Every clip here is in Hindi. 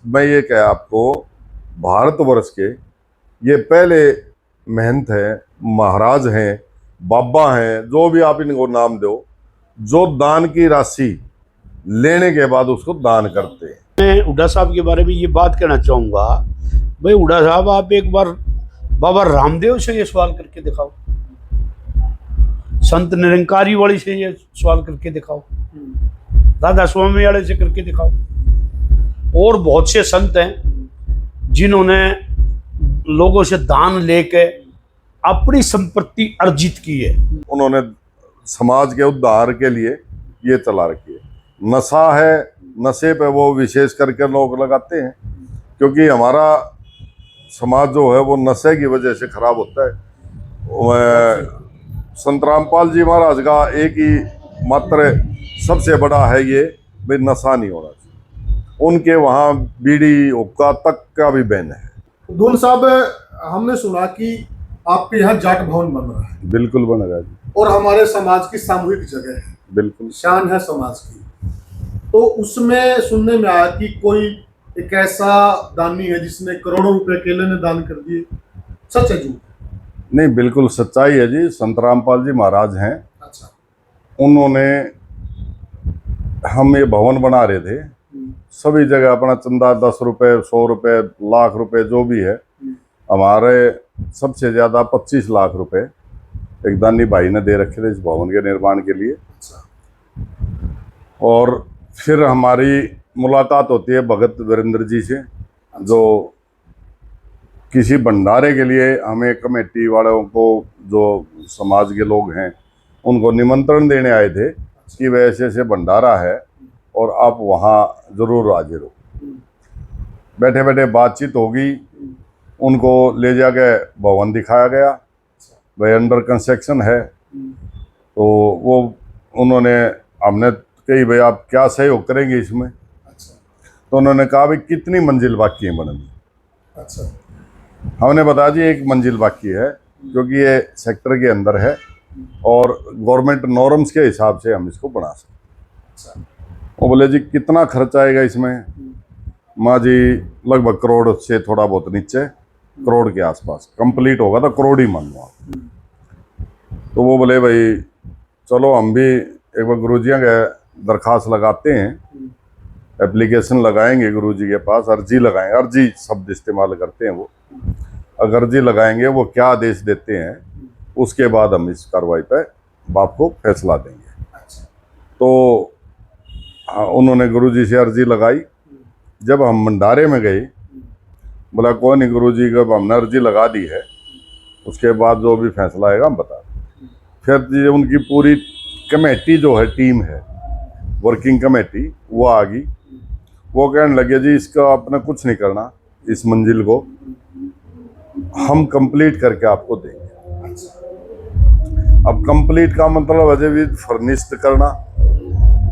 मैं ये कह आपको, भारतवर्ष के ये पहले महंत हैं, महाराज हैं, बाबा हैं, जो भी आप इनको नाम दो, जो दान की राशि लेने के बाद उसको दान करते हैं। मैं हुड्डा साहब के बारे में ये बात कहना चाहूँगा, भाई हुड्डा साहब आप एक बार बाबा रामदेव से ये सवाल करके दिखाओ, संत निरंकारी वाली से ये सवाल करके दिखाओ, राधा स्वामी वाले से करके दिखाओ। और बहुत से संत हैं जिन्होंने लोगों से दान लेके अपनी संपत्ति अर्जित की है। उन्होंने समाज के उद्धार के लिए ये चला रखी है। नशा है, नशे पे वो विशेष करके लोग लगाते हैं, क्योंकि हमारा समाज जो है वो नशे की वजह से खराब होता है। संत रामपाल जी महाराज का एक ही मात्र सबसे बड़ा है ये, भाई नशा नहीं होना चाहिए। उनके वहाँ बीड़ी हुक्का तक का भी बैन है। दून साहब, हमने सुना कि आपके यहाँ जाट भवन बन रहा है। बिल्कुल बन रहा है और हमारे समाज की सामूहिक जगह है, बिल्कुल शान है समाज की। तो उसमें सुनने में आया कि कोई एक ऐसा दानी है जिसने करोड़ों रुपए अकेले ने दान कर दिए, सच है झूठ? नहीं, बिल्कुल सच्चाई है जी। संत रामपाल जी महाराज हैं। अच्छा। उन्होंने, हम ये भवन बना रहे थे, सभी जगह अपना चंदा 10 रुपए, 100 रुपए, लाख रुपए जो भी है, हमारे सबसे ज़्यादा 25 लाख रुपए एक दानी भाई ने दे रखे थे इस भवन के निर्माण के लिए। और फिर हमारी मुलाकात होती है भगत वीरेंद्र जी से, जो किसी भंडारे के लिए हमें कमेटी वालों को, जो समाज के लोग हैं, उनको निमंत्रण देने आए थे कि वह ऐसे ऐसे भंडारा है और आप वहाँ ज़रूर हाजिर हो। बैठे बैठे बातचीत होगी, उनको ले जाके भवन दिखाया गया, वह अंडर कंस्ट्रक्शन है। तो वो उन्होंने, हमने कही भाई आप क्या सहयोग करेंगे इसमें? तो उन्होंने कहा भाई कितनी मंजिल बाकी है बनने? अच्छा। हमने बताया जी 1 मंजिल बाकी है, क्योंकि ये सेक्टर के अंदर है और गवर्नमेंट नॉर्म्स के हिसाब से हम इसको बना सकते। वो बोले जी कितना खर्च आएगा इसमें? माँ जी लगभग करोड़ से थोड़ा बहुत नीचे, करोड़ के आसपास कंप्लीट होगा तो करोड़ ही मान लो आप। तो वो बोले भाई चलो हम भी एक बार गुरुजियों के दरखास्त लगाते हैं, एप्लीकेशन लगाएंगे गुरुजी के पास, अर्जी लगाएंगे, अर्जी शब्द इस्तेमाल करते हैं वो। अगर अर्जी लगाएंगे, वो क्या आदेश देते हैं, उसके बाद हम इस कार्रवाई पे बाप को फैसला देंगे। तो उन्होंने गुरुजी से अर्जी लगाई। जब हम भंडारे में गए, बोला कोई नहीं गुरुजी, जब हमने अर्जी लगा दी है उसके बाद जो भी फैसला आएगा हम बता दें। फिर उनकी पूरी कमेटी जो है, टीम है, वर्किंग कमेटी, वो आ गई। वो कहने लगे जी इसका आपने कुछ नहीं करना, इस मंजिल को हम कंप्लीट करके आपको देंगे। अब कंप्लीट का मतलब अजय भी फर्निश्ड करना,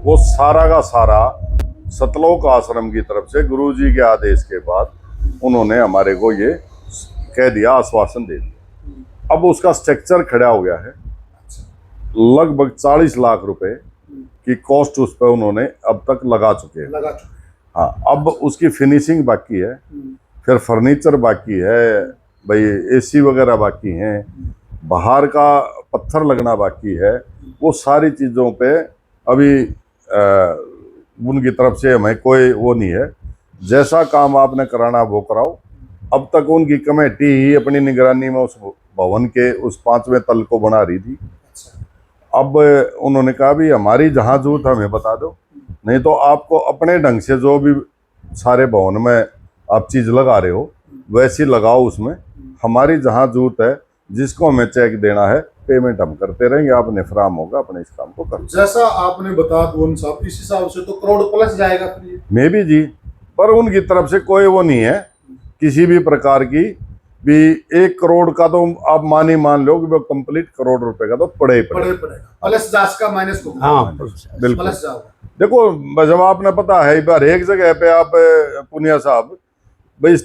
वो सारा का सारा सतलोक आश्रम की तरफ से गुरुजी के आदेश के बाद उन्होंने हमारे को ये कह दिया, आश्वासन दे दिया। अब उसका स्ट्रक्चर खड़ा हो गया है, लगभग 40 लाख रुपए की कॉस्ट उस पर उन्होंने अब तक लगा चुके हैं। हाँ, अब उसकी फिनिशिंग बाकी है, फिर फर्नीचर बाकी है, भाई एसी वगैरह बाकी हैं, बाहर का पत्थर लगना बाकी है। वो सारी चीज़ों पे अभी उनकी तरफ से हमें कोई वो नहीं है। जैसा काम आपने कराना वो कराओ। अब तक उनकी कमेटी ही अपनी निगरानी में उस भवन के उस 5वें तल को बना रही थी। अब उन्होंने कहा भी हमारी जहाँ जरूरत हमें बता दो, नहीं तो आपको अपने ढंग से जो भी सारे भवन में आप चीज़ लगा रहे हो वैसी लगाओ। उसमें हमारी जहाँ जरूरत है, जिसको हमें चेक देना है, पेमेंट हम करते रहेंगे, आपने फराम होगा, अपने इस काम को कर। जैसा आपने बताया दून साहब, इस हिसाब से तो करोड़ प्लस जाएगा फिर ये। मे भी जी, पर उनकी तरफ से कोई वो नहीं है किसी भी प्रकार की भी। 1 करोड़ का तो आप मान लो कि वो कंप्लीट करोड़ रुपए का तो पड़े ही पड़ेगा, प्लस जास का माइनस को। हाँ बिल्कुल प्लस जाओगे। देखो जब आपने पता है बार एक जगह पे आप पुनिया साहब, भाई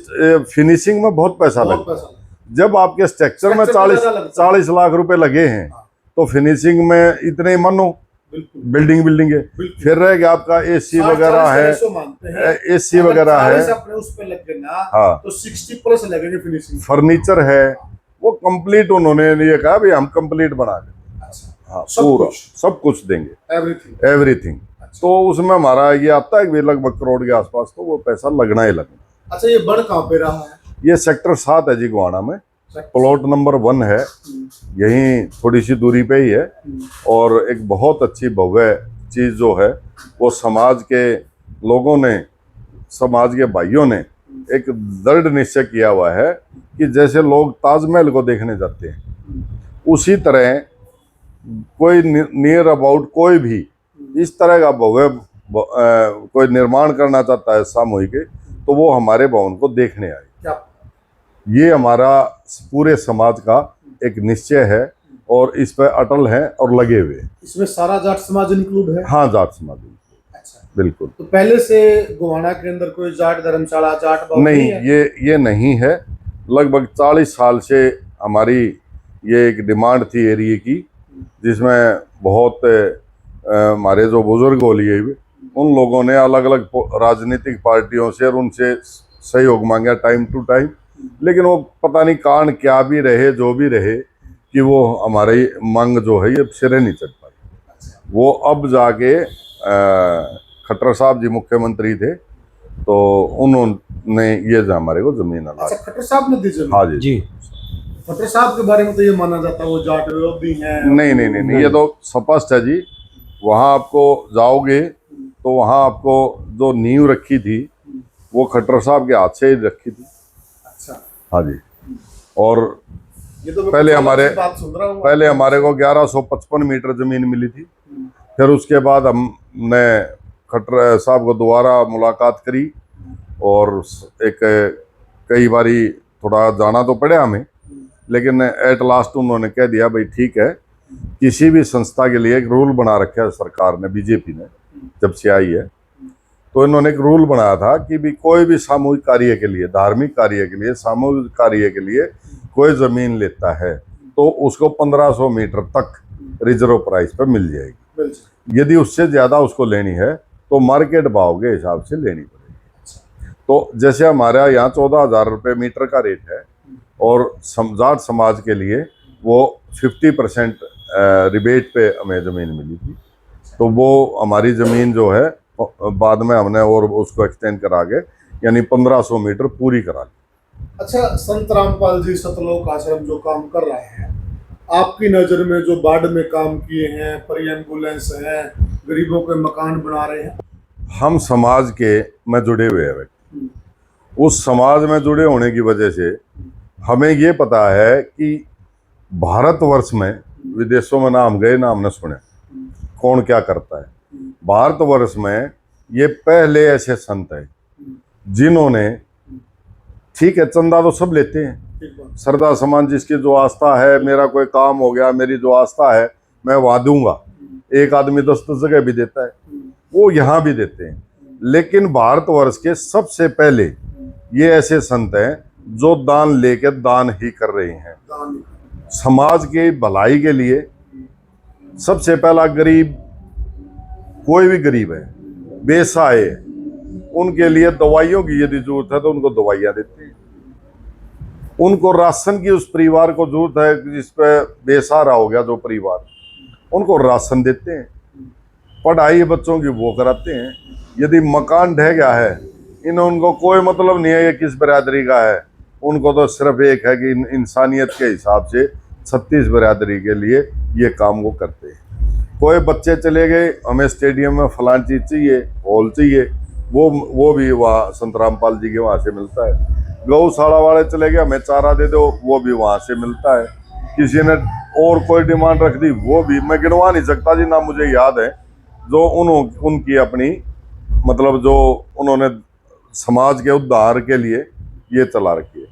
फिनिशिंग में बहुत पैसा लगता है। जब आपके स्ट्रक्चर में 40 लाख रुपए लगे हैं, तो फिनिशिंग में इतने ही मानो बिल्कुल बिल्डिंग है। बिल्कुल। फिर रह गया आपका एसी वगैरह है, मानते हैं एसी वगैरह है, 40 अपने उस पे लग गए ना हाँ, तो 60 प्लस लगेंगे फिनिशिंग। फर्नीचर है, वो कंप्लीट उन्होंने ये कहा भाई हम कंप्लीट बना देंगे। अच्छा, हाँ, सब पूरा कुछ? सब कुछ देंगे, एवरीथिंग। एवरीथिंग। तो उसमें हमारा ये आता है कि लगभग करोड़ के आसपास, तो वो पैसा लगना ही लगना। अच्छा, ये बढ़ कहाँ पे रहा है? ये सेक्टर 7 है जी, गोहाना में, प्लॉट नंबर 1 है, यहीं थोड़ी सी दूरी पे ही है। और एक बहुत अच्छी भव्य चीज जो है वो समाज के लोगों ने, समाज के भाइयों ने एक दृढ़ निश्चय किया हुआ है कि जैसे लोग ताजमहल को देखने जाते हैं, उसी तरह कोई नियर अबाउट कोई भी इस तरह का भव्य कोई निर्माण करना चाहता है सामूहिक, तो वो हमारे भवन को देखने आए। क्या? ये हमारा पूरे समाज का एक निश्चय है और इस पर अटल है और लगे हुए हैं। इसमें सारा जाट समाज इंक्लूड है? हाँ, जाट समाज, अच्छा, बिल्कुल। तो पहले से गोवाना के अंदर कोई जाट धर्मशाला, जाट भवन नहीं, है? ये नहीं है। लगभग 40 साल से हमारी ये एक डिमांड थी एरिया की, जिसमें बहुत हमारे जो बुजुर्ग हो लिए हुए, उन लोगों ने अलग अलग राजनीतिक पार्टियों से और उनसे सहयोग मांगा टाइम टू टाइम, लेकिन वो पता नहीं कारण क्या भी रहे, जो भी रहे, कि वो हमारी मांग जो है ये सिरे नहीं चढ़ पाई। वो अब जाके खट्टर साहब जी मुख्यमंत्री थे, तो उन्होंने ये हमारे को जमीन अला। अच्छा, खट्टर साहब ने दी जमीन? हाँ जी। खट्टर साहब के बारे में तो ये माना जाता है वो जाट विरोधी हैं। नहीं, ये तो स्पष्ट है जी। वहाँ आपको जाओगे तो वहाँ आपको जो नींव रखी थी वो खट्टर साहब के हाथ से ही रखी थी। अच्छा, हाँ जी। और ये तो पहले पहले हमारे को 1155 मीटर जमीन मिली थी। फिर उसके बाद हमने खट्टर साहब को दोबारा मुलाकात करी और एक कई बारी थोड़ा जाना तो पड़ा हमें, लेकिन एट लास्ट उन्होंने कह दिया भाई ठीक है, किसी भी संस्था के लिए एक रूल बना रखा है सरकार ने, बीजेपी ने जब से आई है, तो इन्होंने एक रूल बनाया था कि भी कोई भी सामूहिक कार्य के लिए, धार्मिक कार्य के लिए, सामूहिक कार्य के लिए कोई ज़मीन लेता है तो उसको 1500 मीटर तक रिजर्व प्राइस पर मिल जाएगी। यदि उससे ज़्यादा उसको लेनी है तो मार्केट भाव के हिसाब से लेनी पड़ेगी। तो जैसे हमारे यहाँ 14,000 रुपये मीटर का रेट है और जाट समाज के लिए वो 50% रिबेट पे हमें ज़मीन मिली थी, तो वो हमारी ज़मीन जो है बाद में हमने और उसको एक्सटेंड करा के यानी 1500 मीटर पूरी करा ली। अच्छा, संत रामपाल जी सतलोक आश्रम जो काम कर रहे हैं, आपकी नज़र में जो बाढ़ में काम किए हैं, फ्री एम्बुलेंस है, गरीबों के मकान बना रहे हैं, हम समाज के में जुड़े हुए हैं व्यक्ति, उस समाज में जुड़े होने की वजह से हमें ये पता है कि भारतवर्ष में, विदेशों में ना हम गए ना हमने सुने कौन क्या करता है, भारतवर्ष में ये पहले ऐसे संत हैं जिन्होंने, ठीक है चंदा तो सब लेते हैं, श्रद्धा समान जिसकी जो आस्था है, मेरा कोई काम हो गया, मेरी जो आस्था है मैं वहाँ दूंगा, एक आदमी 10 जगह भी देता है, वो यहाँ भी देते हैं, लेकिन भारतवर्ष के सबसे पहले ये ऐसे संत हैं जो दान लेके दान ही कर रहे हैं। समाज की भलाई के लिए सबसे पहला गरीब, कोई भी गरीब है, बेसहाय है, उनके लिए दवाइयों की यदि जरूरत है तो उनको दवाइयाँ देते हैं, उनको राशन की उस परिवार को जरूरत है जिस पे बेसहारा हो गया जो परिवार, उनको राशन देते हैं, पढ़ाई बच्चों की वो कराते हैं। यदि मकान ढह गया है, उनको कोई मतलब नहीं है ये किस बिरादरी का है, उनको तो सिर्फ एक है कि इंसानियत के हिसाब से 36 बिरादरी के लिए ये काम वो करते हैं। कोई बच्चे चले गए, हमें स्टेडियम में फलान चीज़ चाहिए, हॉल चाहिए, वो भी वहाँ संत रामपाल जी के वहाँ से मिलता है। गौशाला वाले चले गए, हमें चारा दे दो, वो भी वहाँ से मिलता है। किसी ने और कोई डिमांड रख दी, वो भी मैं गिनवा नहीं सकता जी, ना मुझे याद है, जो उनकी अपनी मतलब जो उन्होंने समाज के उद्धार के लिए ये चला रखी है।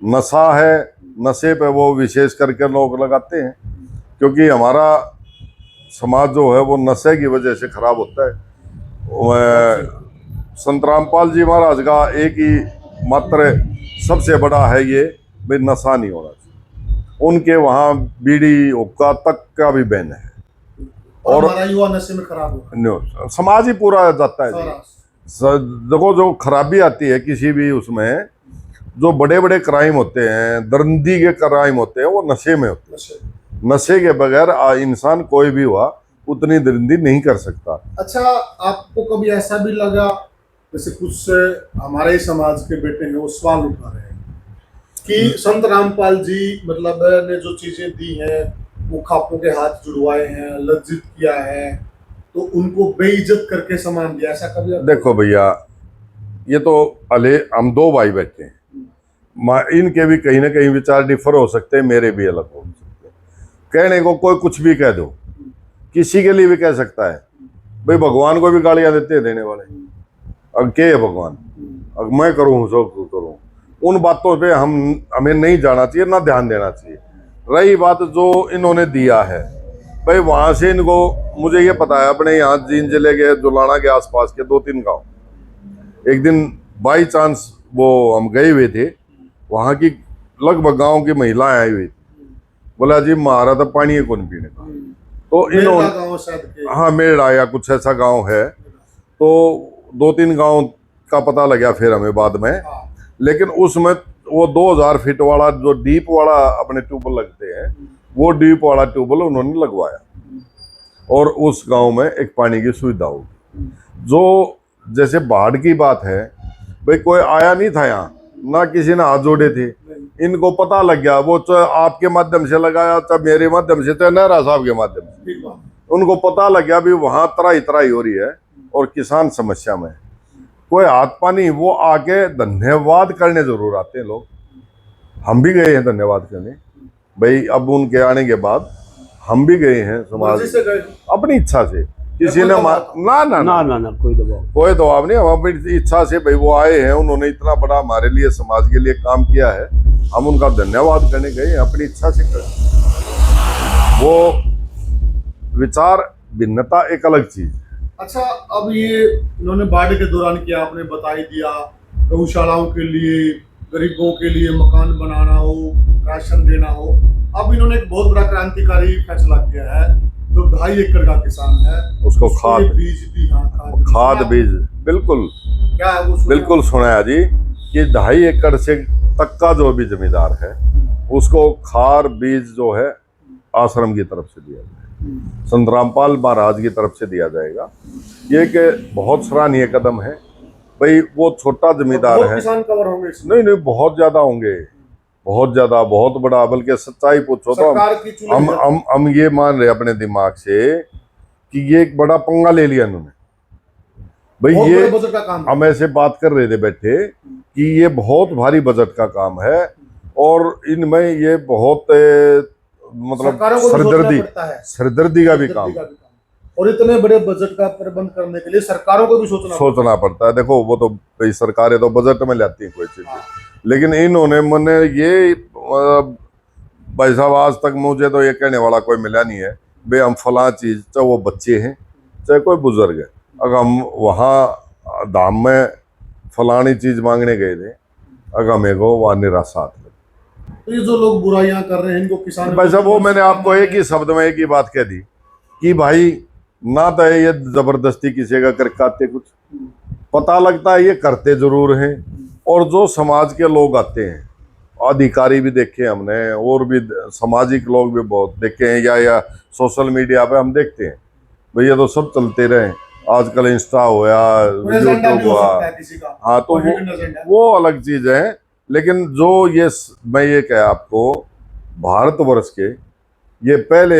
नशा है, नशे पे वो विशेष करके लोग लगाते हैं, क्योंकि हमारा समाज जो है वो नशे की वजह से खराब होता है। संत रामपाल जी महाराज का एक ही मात्र सबसे बड़ा है ये भाई नशा नहीं होना चाहिए। उनके वहाँ बीड़ी हुक्का तक का भी बैन है, और हमारा युवा नशे में खराब हो न्यूज समाज ही पूरा जाता है जी। सारा। देखो जो खराबी आती है किसी भी उसमें, जो बड़े बड़े क्राइम होते हैं, दरिंदगी के क्राइम होते हैं, वो नशे में होते नशे। हैं। नशे के बगैर इंसान कोई भी हुआ उतनी दरिंदगी नहीं कर सकता। अच्छा, आपको कभी ऐसा भी लगा, जैसे कुछ हमारे ही समाज के बेटे हैं वो सवाल उठा रहे हैं कि संत रामपाल जी मतलब ने जो चीजें दी हैं, वो खापों के हाथ जुड़वाए हैं, लज्जित किया है, तो उनको बेइज्जत करके सामान दिया, ऐसा कभी आपको? देखो भैया, ये तो अले हम दो भाई बैठे हैं, इनके भी कहीं ना कहीं विचार डिफर हो सकते हैं, मेरे भी अलग हो सकते हैं। कहने को कोई कुछ भी कह दो, किसी के लिए भी कह सकता है। भाई भगवान को भी गालियां देते हैं देने वाले, अब क्या है भगवान, अब मैं करूँ सब करूँ, उन बातों पे हमें नहीं जाना चाहिए, ना ध्यान देना चाहिए। रही बात जो इन्होंने दिया है, भाई वहां से इनको, मुझे ये पता है अपने यहाँ जींद जिले के जुलाना के आसपास के 2-3 गांव, एक दिन बाई चांस वो हम गए हुए थे, वहां की लगभग गांव की महिलाएं आई हुई थी, बोला जी महारा तो पानी है कौन पीने का, तो इन्होंने, हाँ मेड़ा या कुछ ऐसा गांव है, तो 2-3 गांव का पता लगा फिर हमें बाद में, लेकिन उसमें वो 2000 फीट वाला जो डीप वाला अपने ट्यूबवेल लगते हैं, वो डीप वाला ट्यूबवेल उन्होंने लगवाया, और उस गांव में एक पानी की सुविधा होगी। जो जैसे बाढ़ की बात है, भाई कोई आया नहीं था यहाँ, ना किसी ने हाथ जोड़े थे, इनको पता लग गया, वो चाहे आपके माध्यम से लगाया, चाहे मेरे माध्यम से, चाहे नहरा साहब के माध्यम से, उनको पता लग गया भी वहां तराई तराई हो रही है और किसान समस्या में, कोई हाथ पानी, वो आके धन्यवाद करने जरूर आते हैं लोग। हम भी गए हैं धन्यवाद करने भाई, अब उनके आने के बाद हम भी गए हैं समाज से गए? अपनी इच्छा से, किसी ने ना कोई दबाव नहीं, हम अपनी इच्छा से, भाई वो आए हैं, उन्होंने इतना बड़ा हमारे लिए समाज के लिए काम किया है, हम उनका धन्यवाद करने गए, अपनी इच्छा से करें। वो विचार भिन्नता एक अलग चीज। अच्छा, अब ये इन्होंने बाढ़ के दौरान किया, आपने बता ही दिया, गौशालाओं के लिए, गरीबों के लिए मकान बनाना हो, राशन देना हो। अब इन्होंने एक बहुत बड़ा क्रांतिकारी फैसला किया है, जो 2.5 एकड़ का किसान है उसको खाद बीज भी, हाँ खाद बीज, बिल्कुल क्या है वो, बिल्कुल सुनाया जी कि 2.5 एकड़ से तक का जो भी जमींदार है उसको खाद बीज जो है आश्रम की तरफ से दिया जाए, संत रामपाल महाराज की तरफ से दिया जाएगा। ये एक बहुत सराहनीय कदम है। भाई वो छोटा जमींदार है, किसान कवर होंगे इसमें? नहीं बहुत ज्यादा होंगे, बहुत ज्यादा, बहुत बड़ा, बल्कि सच्चाई पूछो तो हम ये मान रहे अपने दिमाग से कि ये एक बड़ा पंगा ले लिया इन्होंने। भाई ये बजट का काम, हम ऐसे बात कर रहे थे बैठे कि ये बहुत भारी बजट का काम है, और इनमें ये बहुत मतलब सरदर्दी का भी काम है, और इतने बड़े बजट का प्रबंध करने के लिए सरकारों को भी सोचना पड़ता है। देखो वो तो भाई सरकारें तो बजट में लाती हैं कोई चीज, लेकिन इन्होंने मैंने ये भाई साहब आज तक मुझे तो ये कहने वाला कोई मिला नहीं है भाई हम फला चीज, चाहे वो बच्चे हैं चाहे कोई बुजुर्ग है, अगर हम वहाँ धाम में फलानी चीज मांगने गए थे, अगर मेरे को वहाँ निराशा आती। तो ये जो लोग बुराइयां कर रहे हैं इनको किसान, भाई साहब वो मैंने आपको एक ही शब्द में एक ही बात कह दी कि भाई ना तो ये जबरदस्ती किसी का करके आते, कुछ पता लगता है ये करते जरूर हैं, और जो समाज के लोग आते हैं, अधिकारी भी देखे हमने, और भी सामाजिक लोग भी बहुत देखे हैं, या सोशल मीडिया पे हम देखते हैं, भैया तो सब चलते रहे, आजकल इंस्टा हुआ, यूट्यूब हुआ, हाँ तो वो अलग चीज है। लेकिन जो ये मैं ये कह आपको, भारतवर्ष के ये पहले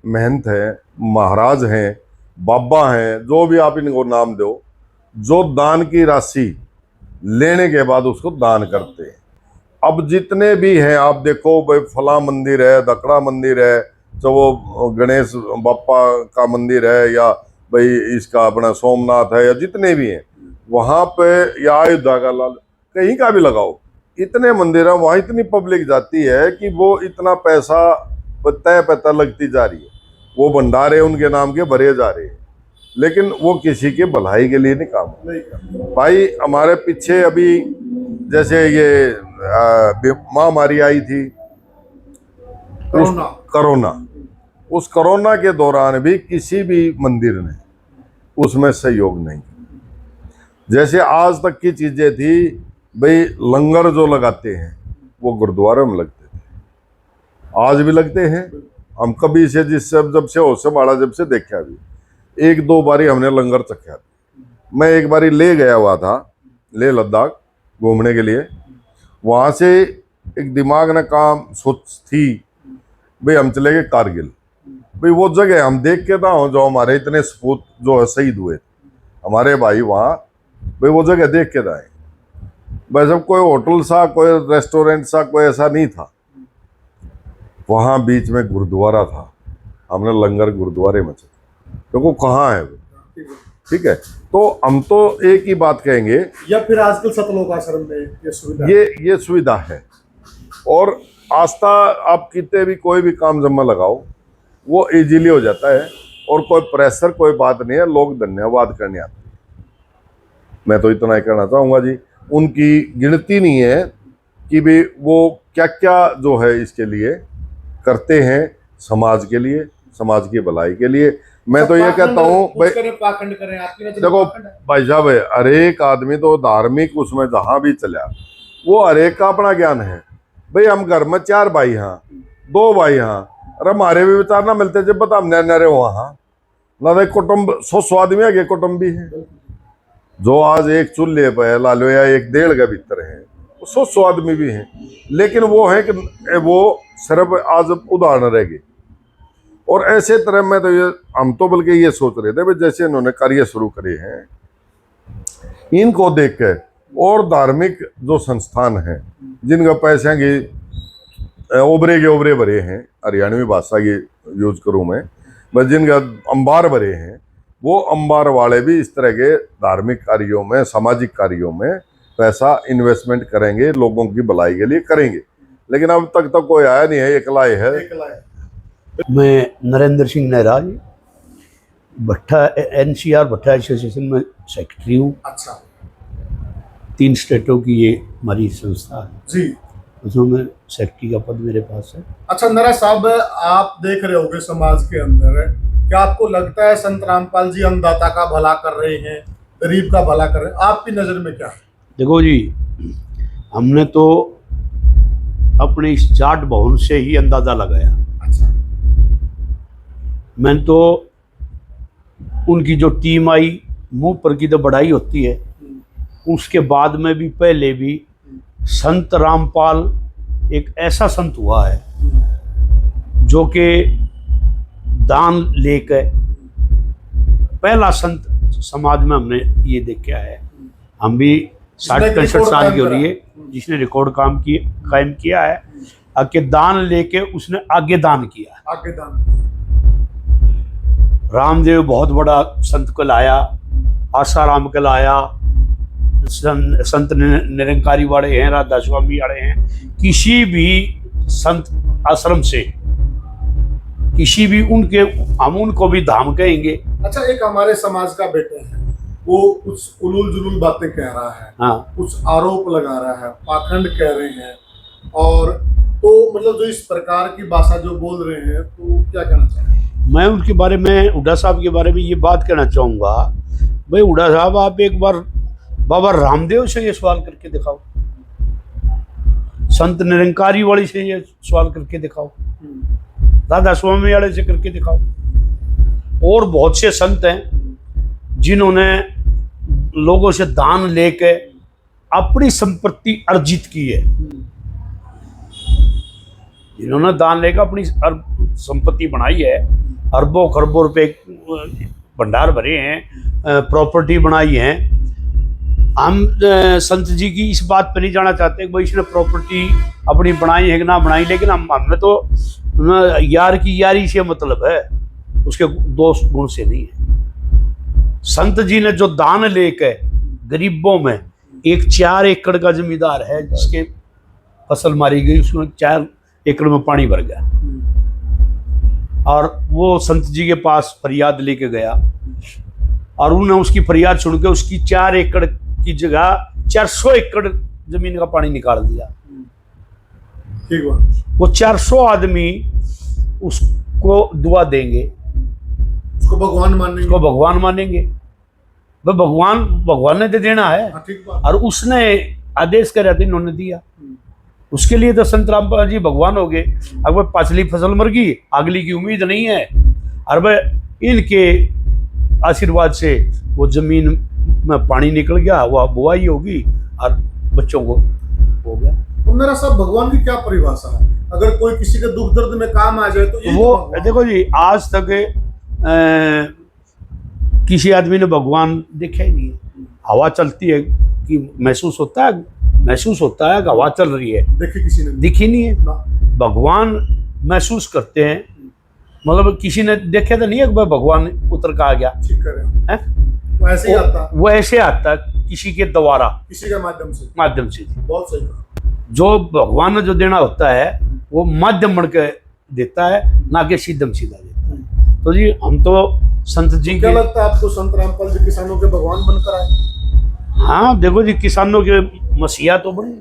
महंत हैं, महाराज हैं, बाबा हैं, जो भी आप इनको नाम दो, जो दान की राशि लेने के बाद उसको दान करते हैं। अब जितने भी हैं आप देखो, भाई फला मंदिर है, दकड़ा मंदिर है, जो वो गणेश बापा का मंदिर है, या भाई इसका अपना सोमनाथ है, या जितने भी हैं वहाँ पे, या अयोध्या का लाल, कहीं का भी लगाओ, इतने मंदिर हैं, वहाँ इतनी पब्लिक जाती है कि वो इतना पैसा तय पता लगती जा रही है, वो भंडारे उनके नाम के भरे जा रहे हैं, लेकिन वो किसी के भलाई के लिए नहीं काम। भाई हमारे पीछे अभी जैसे ये महामारी आई थी, कोरोना, उस कोरोना के दौरान भी किसी भी मंदिर ने उसमें सहयोग नहीं किया। जैसे आज तक की चीजें थी, भाई लंगर जो लगाते हैं वो गुरुद्वारे में लगते थे, आज भी लगते हैं। हम कभी से जब से होश संभाला, जब से देखा भी, एक दो बारी हमने लंगर चखा। मैं एक बारी ले गया हुआ था लेह लद्दाख घूमने के लिए, वहाँ से एक दिमाग में काम सोच थी, भाई हम चले गए कारगिल। भाई वो जगह हम देख के था जो हमारे इतने सपूत जो है शहीद हुए हमारे भाई, वहाँ भाई वो जगह देख के था। भाई जब कोई होटल सा, कोई रेस्टोरेंट सा, कोई ऐसा नहीं था, वहाँ बीच में गुरुद्वारा था। हमने लंगर गुरुद्वारे में चखा, क्योंकि कहाँ है वो, ठीक है। तो हम तो एक ही बात कहेंगे, या फिर आजकल सतलोक आश्रम में ये सुविधा ये सुविधा है। और आस्था, आप कितने भी कोई भी काम जमा लगाओ वो इजीली हो जाता है, और कोई प्रेशर कोई बात नहीं है, लोग धन्यवाद करने आते हैं। मैं तो इतना ही कहना चाहूँगा जी, उनकी गिनती नहीं है कि भी वो क्या क्या जो है इसके लिए करते हैं, समाज के लिए, समाज की भलाई के लिए। मैं तो ये कहता हूँ भाई, पाखंड करें, आपकी नजर में देखो पाखंड है? भाई साहब, हर एक आदमी तो धार्मिक उसमें जहाँ भी चला, वो हर एक का अपना ज्ञान है। भाई हम घर में 4 भाई हैं, 2 भाई हैं, अरे हमारे भी विचार ना मिलते जब बता हमने नरे वहाँ ना देख कुटुम्ब 100 आदमी आगे कुटुम्ब भी है, जो आज एक चूल्हे पे ला लो या एक डेढ़ के भीतर है, 100 आदमी भी हैं। लेकिन वो है कि वो सिर्फ आज उदाहरण रह गए। और ऐसे तरह में तो ये हम तो बल्कि ये सोच रहे थे भाई जैसे इन्होंने कार्य शुरू करे हैं, इनको देख के और धार्मिक जो संस्थान हैं जिनका पैसे की ओबरे भरे हैं, हरियाणवी भाषा की यूज करूँ मैं, बस जिनका अंबार भरे हैं, वो अंबार वाले भी इस तरह के धार्मिक कार्यों में, सामाजिक कार्यों में पैसा इन्वेस्टमेंट करेंगे, लोगों की भलाई के लिए करेंगे। लेकिन अब तक तो कोई आया नहीं है, एकला ही है। मैं नरेंद्र सिंह नेहरा जी, भट्टा NCR भट्टा एसोसिएशन में सेक्रेटरी हूँ। अच्छा 3 स्टेटों की ये हमारी संस्था है जी, उसमें मैं सेक्रेटरी का पद मेरे पास है। अच्छा नरा साहब, आप देख रहे होंगे समाज के अंदर, क्या आपको लगता है संत रामपाल जी अन्नदाता का भला कर रहे हैं, गरीब का भला कर रहे हैं? आपकी नज़र में क्या है? देखो जी, हमने तो अपने इस जाट भवन से ही अंदाज़ा लगाया। अच्छा, मैंने तो उनकी जो टीम आई, मुंह पर की तो बढ़ाई होती है, उसके बाद में भी पहले भी संत रामपाल एक ऐसा संत हुआ है जो कि दान लेकर पहला संत समाज में हमने ये देखा है। हम भी 60-65 साल की हो रही है जिसने रिकॉर्ड कायम किया है, आके दान लेके उसने आगे दान किया। आगे दान, रामदेव बहुत बड़ा संत कहलाया, आसाराम कहलाया, संत निरंकारी वाले हैं, राधा स्वामी वाले हैं। किसी भी संत आश्रम से, किसी भी उनके, हम उनको भी धाम कहेंगे। अच्छा, एक हमारे समाज का बेटे है, वो कुछ उलूल जुलूल बातें कह रहा है, हाँ, कुछ आरोप लगा रहा है, पाखंड कह रहे हैं, और तो मतलब जो इस प्रकार की भाषा जो बोल रहे हैं, तो क्या कहना चाहेंगे? मैं उनके बारे में, हुड्डा साहब के बारे में ये बात कहना चाहूँगा, भाई हुड्डा साहब आप एक बार बाबा रामदेव से ये सवाल करके दिखाओ, संत निरंकारी वाली से ये सवाल करके दिखाओ, राधा स्वामी वाले से करके दिखाओ। और बहुत से संत हैं जिन्होंने लोगों से दान लेके अपनी संपत्ति अर्जित की है, जिन्होंने दान लेकर अपनी संपत्ति बनाई है, अरबों खरबों रुपए भंडार भरे हैं, प्रॉपर्टी बनाई है। हम संत जी की इस बात पर नहीं जाना चाहते कि भाई इसने प्रॉपर्टी अपनी बनाई है कि ना बनाई, लेकिन हमने तो यार की यारी से मतलब है, उसके दोस्त गुण से नहीं है। संत जी ने जो दान लेके गरीबों में, एक 4 एकड़ का जमींदार है जिसके फसल मारी गई, उसमें 4 एकड़ में पानी भर गया, और वो संत जी के पास फरियाद लेके गया, और उन्होंने उसकी फरियाद सुन के उसकी 4 एकड़ की जगह 400 एकड़ जमीन का पानी निकाल दिया। ठीक है, वो 400 आदमी उस को दुआ देंगे, उसको भगवान मानेंगे। उसको भगवान मानेंगे। वह भगवान ने तो देना है, हाँ, ठीक बात। और उसने आदेश कराया था, इन्होंने दिया। उसके लिए तो संत रामपाल जी भगवान हो गए। अब वह पाछली फसल मर गई, अगली की उम्मीद नहीं है, और वह इनके आशीर्वाद से वो जमीन में पानी निकल गया, वह बुआई होगी और बच्चों को हो गया। तो मेरा साहब, भगवान की क्या परिभाषा है? अगर कोई किसी के दुख दर्द में काम आ जाए तो यही वो तो भगवान। देखो जी, आज तक किसी आदमी ने भगवान देखा ही नहीं है। हवा चलती है कि महसूस होता है कि हवा चल रही है, देखिए किसी ने दिखी नहीं है। ना। भगवान महसूस करते हैं, मतलब किसी ने देखा तो नहीं है कि भाई भगवान उतर का आ गया ठीक कर रहे हैं। है। वो ऐसे ही आता है, वो ऐसे आता है किसी के द्वारा, किसी के माध्यम से। से। बहुत सही कहा। जो भगवान ने जो देना होता है वो माध्यम बन के देता है, ना कि सीधम सीधा देता है। तो जी हम तो संत जी क्या के, लगता है आपको, संत रामपाल जी किसानों के भगवान बनकर आए? हाँ देखो जी, किसानों के मसीहा तो बने।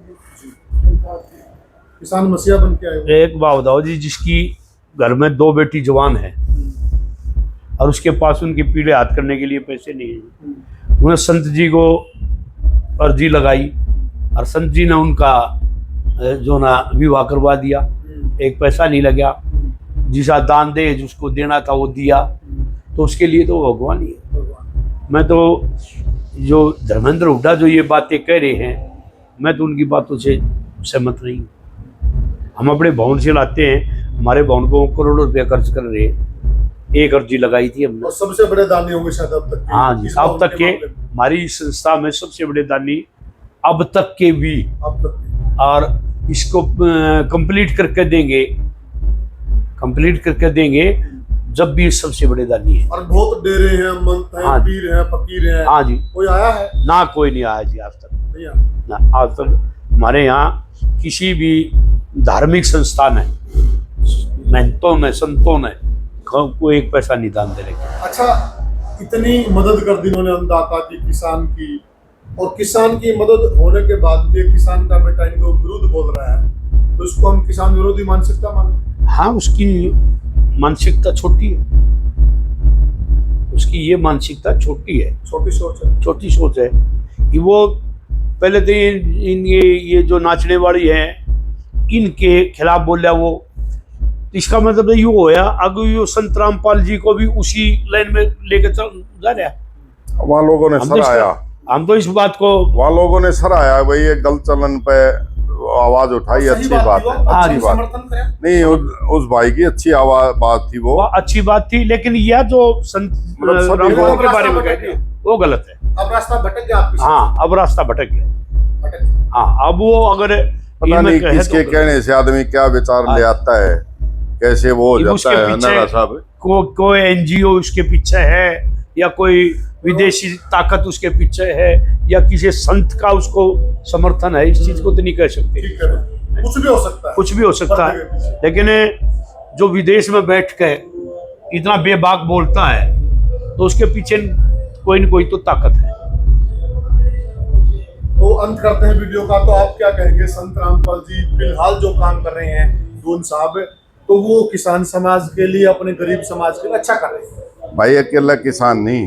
किसान मसीहा बन के आए वो। एक बात बताओ जी, जिसकी घर में 2 बेटी जवान है और उसके पास उनकी पीढ़े हाथ करने के लिए पैसे नहीं है, उन्हें संत जी को अर्जी लगाई और संत जी ने उनका जो ना विवाह करवा दिया, एक पैसा नहीं लगा। जिसा दान दे जिसको देना था वो दिया, तो उसके लिए तो वो भगवान ही है। भगवान। मैं तो जो धर्मेंद्र हुड्डा जो ये बातें कह रहे हैं, मैं तो उनकी बातों से सहमत नहीं हूँ। हम अपने भवन से लाते हैं, हमारे भवन को करोड़ों रुपया खर्च कर रहे हैं। एक अर्जी लगाई थी हमने। और सबसे बड़े दानी होंगे शायद अब तक के। हाँ जी, इस अब भवन तक के मामले में। हमारी संस्था में सबसे बड़े दानी अब तक के भी, अब तक के। और इसको कंप्लीट करके देंगे जब भी सबसे बड़े दानी है। और बहुत डेरे हैं, मंत हैं, हाँ। पीर हैं, फकीर हैं। हाँ जी, कोई आया है? ना कोई नहीं आया जी आज तक, नहीं आया। ना आज तक हमारे यहाँ किसी भी धार्मिक संस्थान है, महंतों ने, संतों ने कोई एक पैसा नहीं दान दे रहे। अच्छा, इतनी मदद कर दी इन्होंने अन्नदाता की, किसान की, और किसान की मदद होने के बाद भी किसान का बेटा इनको विरुद्ध बोल रहा है, तो इसको हम किसान विरोधी मानसिकता माने? हाँ, उसकी मानसिकता छोटी है, उसकी ये मानसिकता छोटी है, छोटी सोच है। छोटी सोच है कि वो पहले तो ये जो नाचने वाली है इनके खिलाफ बोल रहा वो, इसका मतलब ये होया अगर ये संत रामपाल जी को भी उसी लाइन में लेकर चल जा रहा है। वहाँ लोगों ने सराहाया, हम तो इस बात को, वहाँ लोगों ने सराहाया भाई, ये गलत चलन पे आवाज उठाई, सही अच्छी बात थी है, वो, अच्छी अच्छा बात। समर्थन करें। नहीं, उस भाई की अच्छी बात थी वो। वो अच्छी बात थी, लेकिन यह जो संत मतलब सभी रामपाल लोग के बारे में कहते हैं वो गलत है। अब रास्ता भटक गया आपके साथ। हाँ, अब रास्ता भटक गया। भटक गया। हाँ, अब वो अगर पता इनमें नहीं कहे किसके तो कहने से आदमी क्या विचार ले आता है, कैसे वो हो उसके जाता है। पीछे नारा साहब, कोई एनजीओ उसके पीछे है, या कोई विदेशी ताकत उसके पीछे है, या किसी संत का उसको समर्थन है, इस चीज को तो नहीं कह सकते। ठीक है, कुछ भी हो सकता है। कुछ भी हो सकता है, लेकिन जो विदेश में बैठ के इतना बेबाक बोलता है तो उसके पीछे कोई न कोई तो ताकत है। तो अंत करते हैं वीडियो का। तो आप क्या कहेंगे, संत रामपाल जी फिलहाल जो काम कर रहे हैं दून साहब, तो वो किसान समाज के लिए, अपने गरीब समाज के लिए अच्छा कर रहे हैं? भाई अकेला किसान नहीं,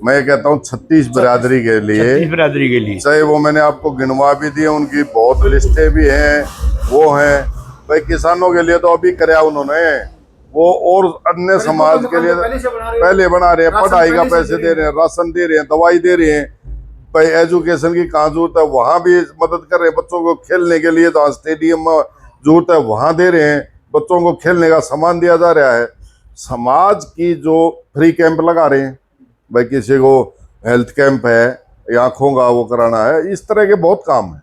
मैं कहता हूँ 36 बिरादरी के लिए, 36 बिरादरी के लिए, चाहे वो मैंने आपको गिनवा भी दिए, उनकी बहुत लिस्टें भी हैं, वो हैं भाई। किसानों के लिए तो अभी कराया उन्होंने वो, और अन्य समाज के लिए पहले बना रहे हैं, पढ़ाई का पैसे दे रहे हैं, राशन दे रहे हैं, दवाई दे रहे हैं भाई, एजुकेशन की कहाँ जरूरत है वहाँ भी मदद कर रहे हैं। बच्चों को खेलने के लिए तो स्टेडियम में जरूरत है वहाँ दे रहे हैं, बच्चों को खेलने का सामान दिया जा रहा है। समाज की जो फ्री कैंप लगा रहे हैं भाई, किसी को हेल्थ कैंप है, आँखों का वो कराना है, इस तरह के बहुत काम है।